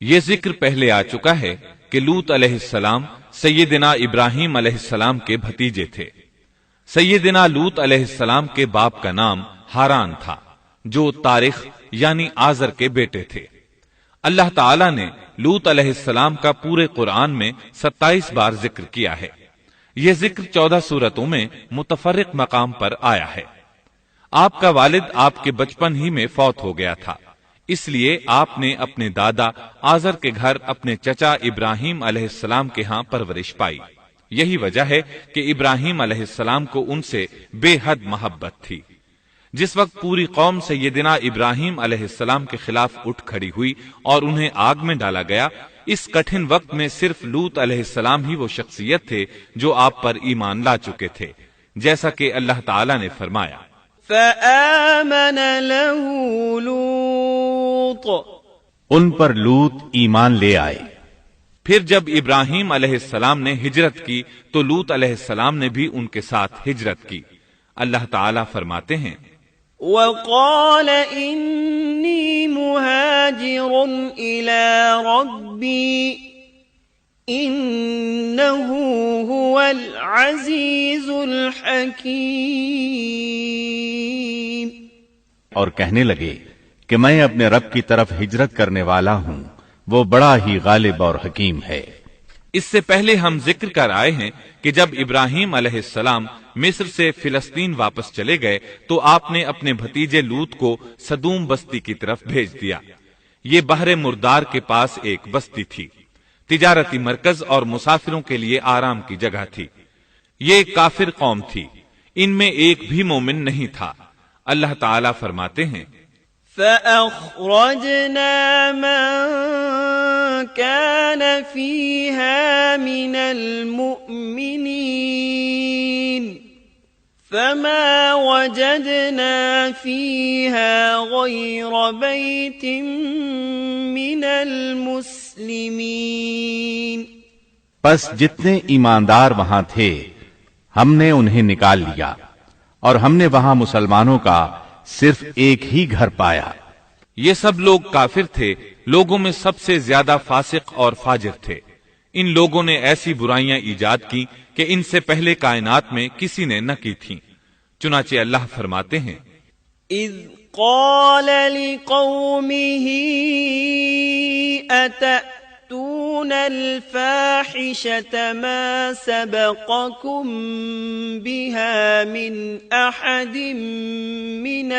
یہ ذکر پہلے آ چکا ہے کہ لوط علیہ السلام سیدنا ابراہیم علیہ السلام کے بھتیجے تھے۔ سیدنا لوط علیہ السلام کے باپ کا نام ہاران تھا، جو تارخ یعنی آزر کے بیٹے تھے۔ اللہ تعالی نے لوط علیہ السلام کا پورے قرآن میں 27 بار ذکر کیا ہے۔ یہ ذکر 14 سورتوں میں متفرق مقام پر آیا ہے۔ آپ کا والد آپ کے بچپن ہی میں فوت ہو گیا تھا، اس لیے آپ نے اپنے دادا آزر کے گھر اپنے چچا ابراہیم علیہ السلام کے ہاں پرورش پائی۔ یہی وجہ ہے کہ ابراہیم علیہ السلام کو ان سے بے حد محبت تھی۔ جس وقت پوری قوم سیدنا ابراہیم علیہ السلام کے خلاف اٹھ کھڑی ہوئی اور انہیں آگ میں ڈالا گیا، اس کٹھن وقت میں صرف لوط علیہ السلام ہی وہ شخصیت تھے جو آپ پر ایمان لا چکے تھے، جیسا کہ اللہ تعالی نے فرمایا فآمن له لوط، ان پر لوط ایمان لے آئے۔ پھر جب ابراہیم علیہ السلام نے ہجرت کی تو لوط علیہ السلام نے بھی ان کے ساتھ ہجرت کی۔ اللہ تعالیٰ فرماتے ہیں وقال انی مہاجر الی ربی انہ هو العزیز الحکیم، اور کہنے لگے کہ میں اپنے رب کی طرف ہجرت کرنے والا ہوں، وہ بڑا ہی غالب اور حکیم ہے۔ اس سے پہلے ہم ذکر کر آئے ہیں کہ جب ابراہیم علیہ السلام مصر سے فلسطین واپس چلے گئے تو آپ نے اپنے بھتیجے لوط کو سدوم بستی کی طرف بھیج دیا۔ یہ بحر مردار کے پاس ایک بستی تھی، تجارتی مرکز اور مسافروں کے لیے آرام کی جگہ تھی۔ یہ کافر قوم تھی، ان میں ایک بھی مومن نہیں تھا۔ اللہ تعالیٰ فرماتے ہیں فأخرجنا من كان فيها من المؤمنين فما وجدنا فيها غير بيت من المسلمين، پس جتنے ایماندار وہاں تھے ہم نے انہیں نکال لیا، اور ہم نے وہاں مسلمانوں کا صرف ایک ہی گھر پایا۔ یہ سب لوگ کافر تھے، لوگوں میں سب سے زیادہ فاسق اور فاجر تھے۔ ان لوگوں نے ایسی برائیاں ایجاد کی کہ ان سے پہلے کائنات میں کسی نے نہ کی تھیں۔ چنانچہ اللہ فرماتے ہیں اذ قال لقومه اتأتون الفاحشة ما سبقكم بها من احد من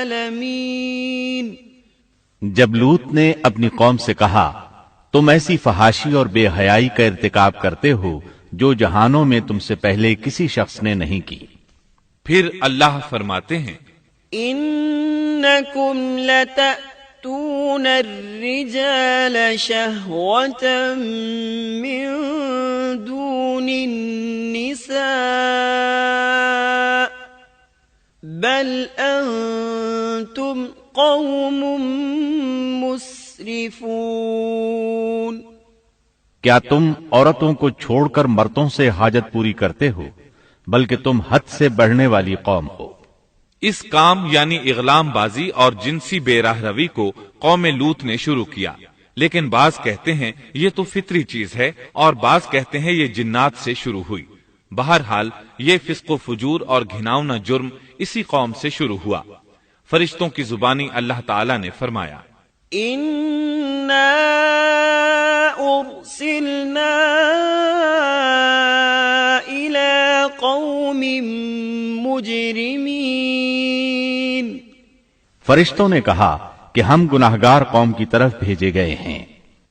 العالمین، جب لوط نے اپنی قوم سے کہا تم ایسی فحاشی اور بے حیائی کا ارتکاب کرتے ہو جو جہانوں میں تم سے پہلے کسی شخص نے نہیں کی۔ پھر اللہ فرماتے ہیں انکم لتأتون الرجال شہوة من دون النساء بل انتم قوم مسرفون، کیا تم عورتوں کو چھوڑ کر مردوں سے حاجت پوری کرتے ہو، بلکہ تم حد سے بڑھنے والی قوم ہو۔ اس کام یعنی اغلام بازی اور جنسی بے راہ روی کو قوم لوط نے شروع کیا، لیکن بعض کہتے ہیں یہ تو فطری چیز ہے اور بعض کہتے ہیں یہ جنات سے شروع ہوئی۔ بہرحال یہ فسق و فجور اور گھناؤنا جرم اسی قوم سے شروع ہوا۔ فرشتوں کی زبانی اللہ تعالی نے فرمایا اِنَّا أُرْسِلْنَا إِلَىٰ قَوْمٍ مُجْرِمِينَ، فرشتوں نے کہا کہ ہم گناہگار قوم کی طرف بھیجے گئے ہیں۔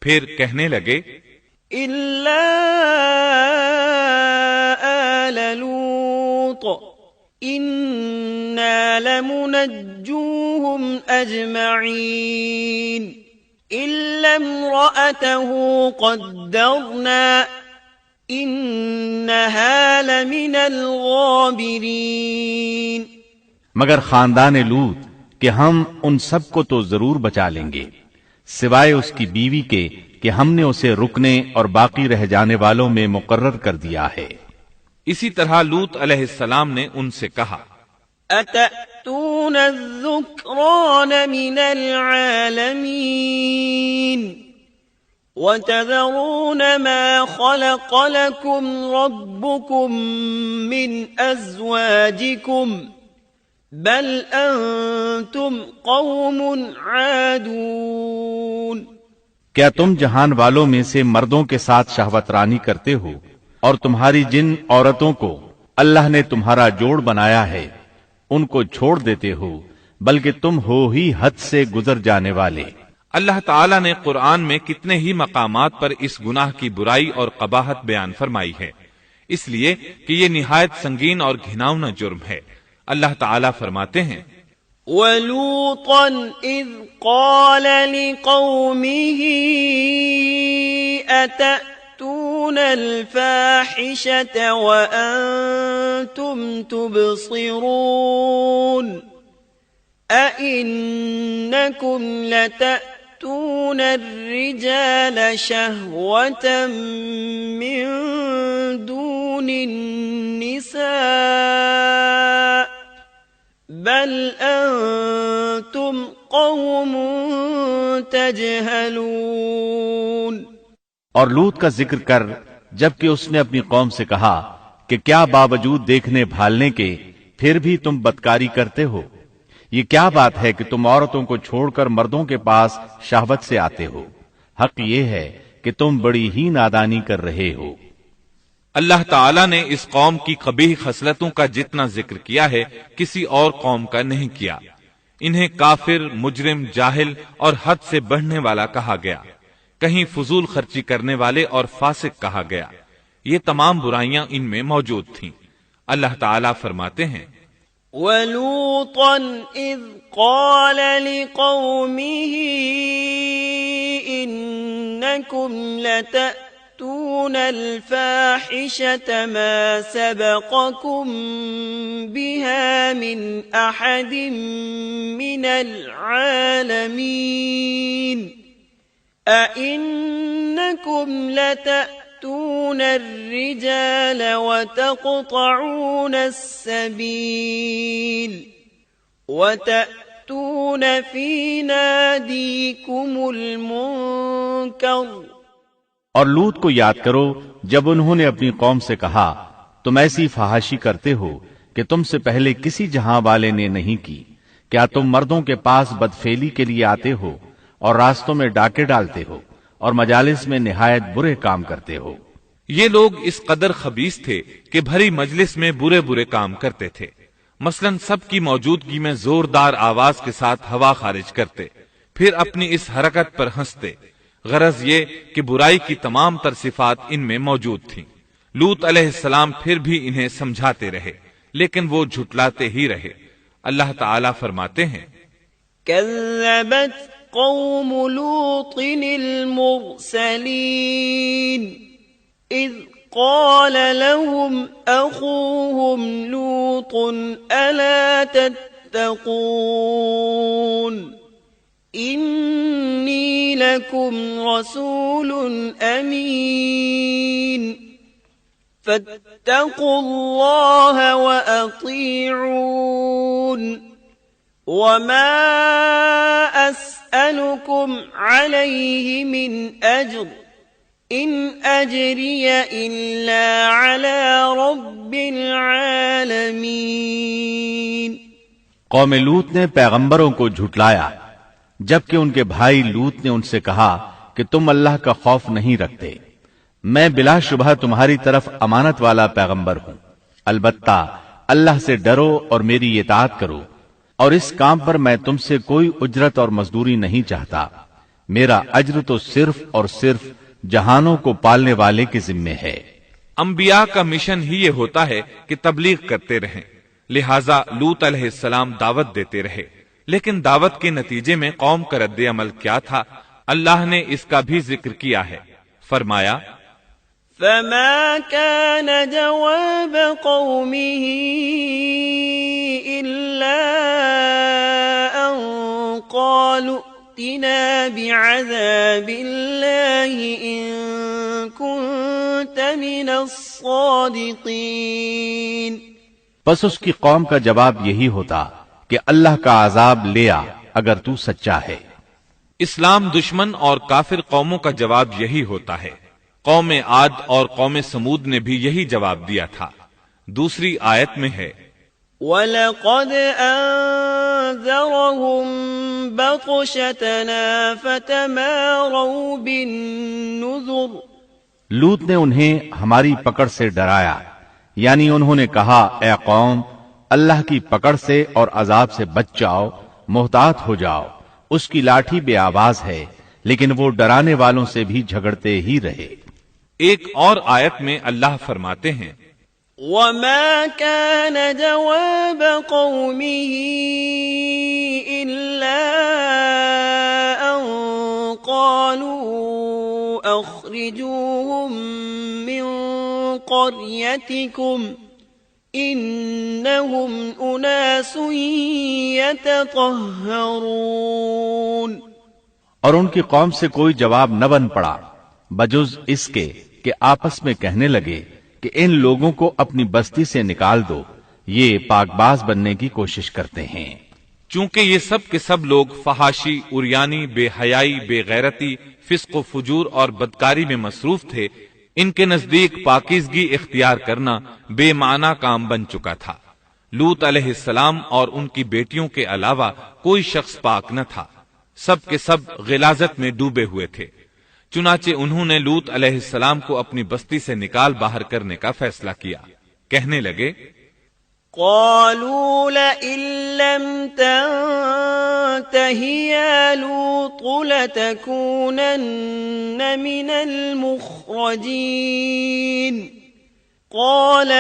پھر کہنے لگے إِلَّا آلَ لُوطٍ إِنَّا لَمُنَجُّوهُمْ أَجْمَعِينَ إِلَّا امْرَأَتَهُ قَدَّرْنَا إِنَّهَا لَمِنَ الْغَابِرِينَ، مگر خاندان لوط کہ ہم ان سب کو تو ضرور بچا لیں گے سوائے اس کی بیوی کے کہ ہم نے اسے رکنے اور باقی رہ جانے والوں میں مقرر کر دیا ہے۔ اسی طرح لوط علیہ السلام نے ان سے کہا أَتَأْتُونَ الذُّكْرَانَ مِنَ الْعَالَمِينَ، وتذرون ما خلق لكم ربكم من أزواجكم بل أنتم قوم عادون کیا تم جہان والوں میں سے مردوں کے ساتھ شہوت رانی کرتے ہو اور تمہاری جن عورتوں کو اللہ نے تمہارا جوڑ بنایا ہے ان کو چھوڑ دیتے ہو بلکہ تم ہو ہی حد سے گزر جانے والے۔ اللہ تعالیٰ نے قرآن میں کتنے ہی مقامات پر اس گناہ کی برائی اور قباحت بیان فرمائی ہے، اس لیے کہ یہ نہایت سنگین اور گھناؤنا جرم ہے۔ اللہ تعالیٰ فرماتے ہیں وَلُوطًا إِذْ قَالَ لِقَوْمِهِ أَتَأْتُونَ الْفَاحِشَةَ وَأَنْتُمْ تُبْصِرُونَ أَإِنَّكُمْ لَتَأْتُونَ الرِّجَالَ شَهْوَةً مِّن دُونِ النِّسَاءِ بل انتم قوم تجہلون۔ اور لوط کا ذکر کر جبکہ اس نے اپنی قوم سے کہا کہ کیا باوجود دیکھنے بھالنے کے پھر بھی تم بدکاری کرتے ہو؟ یہ کیا بات ہے کہ تم عورتوں کو چھوڑ کر مردوں کے پاس شہوت سے آتے ہو؟ حق یہ ہے کہ تم بڑی ہی نادانی کر رہے ہو۔ اللہ تعالیٰ نے اس قوم کی قبیح خصلتوں کا جتنا ذکر کیا ہے کسی اور قوم کا نہیں کیا۔ انہیں کافر، مجرم، جاہل اور حد سے بڑھنے والا کہا گیا، کہیں فضول خرچی کرنے والے اور فاسق کہا گیا۔ یہ تمام برائیاں ان میں موجود تھیں۔ اللہ تعالیٰ فرماتے ہیں وَلُوطًا إِذْ قَالَ لِقَوْمِهِ إِنَّكُمْ لَتَأْتُونَ الْفَاحِشَةَ مَا سَبَقَكُمْ بِهَا مِنْ أَحَدٍ مِّنَ الْعَالَمِينَ أَإِنَّكُمْ لَتَأْتُونَ الرِّجَالَ وَتَقْطَعُونَ السَّبِيلَ وَتَأْتُونَ فِي نَادِيكُمُ الْمُنكَرَ۔ اور لوط کو یاد کرو جب انہوں نے اپنی قوم سے کہا تم ایسی فحاشی کرتے ہو کہ تم سے پہلے کسی جہاں والے نے نہیں کی۔ کیا تم مردوں کے پاس بدفعلی کے لیے آتے ہو اور راستوں میں ڈاکے ڈالتے ہو اور مجالس میں نہایت برے کام کرتے ہو؟ یہ لوگ اس قدر خبیث تھے کہ بھری مجلس میں برے برے کام کرتے تھے۔ مثلا سب کی موجودگی میں زوردار آواز کے ساتھ ہوا خارج کرتے، پھر اپنی اس حرکت پر ہنستے۔ غرض یہ کہ برائی کی تمام تر صفات ان میں موجود تھیں۔ لوط علیہ السلام پھر بھی انہیں سمجھاتے رہے لیکن وہ جھٹلاتے ہی رہے۔ اللہ تعالیٰ فرماتے ہیں كذبت قوم لوط المرسلين إذ قال لهم أخوهم لوط ألا تتقون إني لكم رسول أمين فاتقوا الله وأطيعون وما أسألكم عليه من أجر إن أجري إلا على رب العالمين۔ قوم لوط نے پیغمبروں کو جھٹلایا جبکہ ان کے بھائی لوط نے ان سے کہا کہ تم اللہ کا خوف نہیں رکھتے۔ میں بلا شبہ تمہاری طرف امانت والا پیغمبر ہوں، البتہ اللہ سے ڈرو اور میری اطاعت کرو، اور اس کام پر میں تم سے کوئی اجرت اور مزدوری نہیں چاہتا۔ میرا اجر تو صرف اور صرف جہانوں کو پالنے والے کے ذمے ہے۔ انبیاء کا مشن ہی یہ ہوتا ہے کہ تبلیغ کرتے رہیں، لہٰذا لوط علیہ السلام دعوت دیتے رہے، لیکن دعوت کے نتیجے میں قوم کا رد عمل کیا تھا اللہ نے اس کا بھی ذکر کیا ہے۔ فرمایا فما كان جواب قومه إلا أن قالوا ائتنا بعذاب الله إن كنت من الصادقين۔ بس اس کی قوم کا جواب یہی ہوتا کہ اللہ کا عذاب لے آ اگر تو سچا ہے۔ اسلام دشمن اور کافر قوموں کا جواب یہی ہوتا ہے۔ قوم عاد اور قوم سمود نے بھی یہی جواب دیا تھا۔ دوسری آیت میں ہے وَلَقَدْ أَنذَرَهُم بَطْشَتَنَا فَتَمَارَوْا بِالنُّذُرِ۔ لوط نے انہیں ہماری پکڑ سے ڈرایا، یعنی انہوں نے کہا اے قوم، اللہ کی پکڑ سے اور عذاب سے بچ جاؤ، محتاط ہو جاؤ، اس کی لاٹھی بے آواز ہے، لیکن وہ ڈرانے والوں سے بھی جھگڑتے ہی رہے۔ ایک اور آیت میں اللہ فرماتے ہیں وَمَا كَانَ جَوَابَ قَوْمِهِ إِلَّا أَن قَالُوا أَخْرِجُوهُم مِّن قَرْيَتِكُمْ إِنَّهُمْ أُنَاسٌ يَتَطَهَّرُونَ۔ اور ان کی قوم سے کوئی جواب نہ بن پڑا بجز اس کے کہ آپس میں کہنے لگے کہ ان لوگوں کو اپنی بستی سے نکال دو، یہ پاک باز بننے کی کوشش کرتے ہیں۔ چونکہ یہ سب کے سب لوگ فحاشی، عریانی، بے حیائی، بے غیرتی، فسق و فجور اور بدکاری میں مصروف تھے، ان کے نزدیک پاکیزگی اختیار کرنا بے معنی کام بن چکا تھا۔ لوط علیہ السلام اور ان کی بیٹیوں کے علاوہ کوئی شخص پاک نہ تھا، سب کے سب غلاظت میں ڈوبے ہوئے تھے۔ چنانچہ انہوں نے لوط علیہ السلام کو اپنی بستی سے نکال باہر کرنے کا فیصلہ کیا۔ کہنے لگے قالوا لئن لم تنته يا لوط لتكونن من المخرجين قال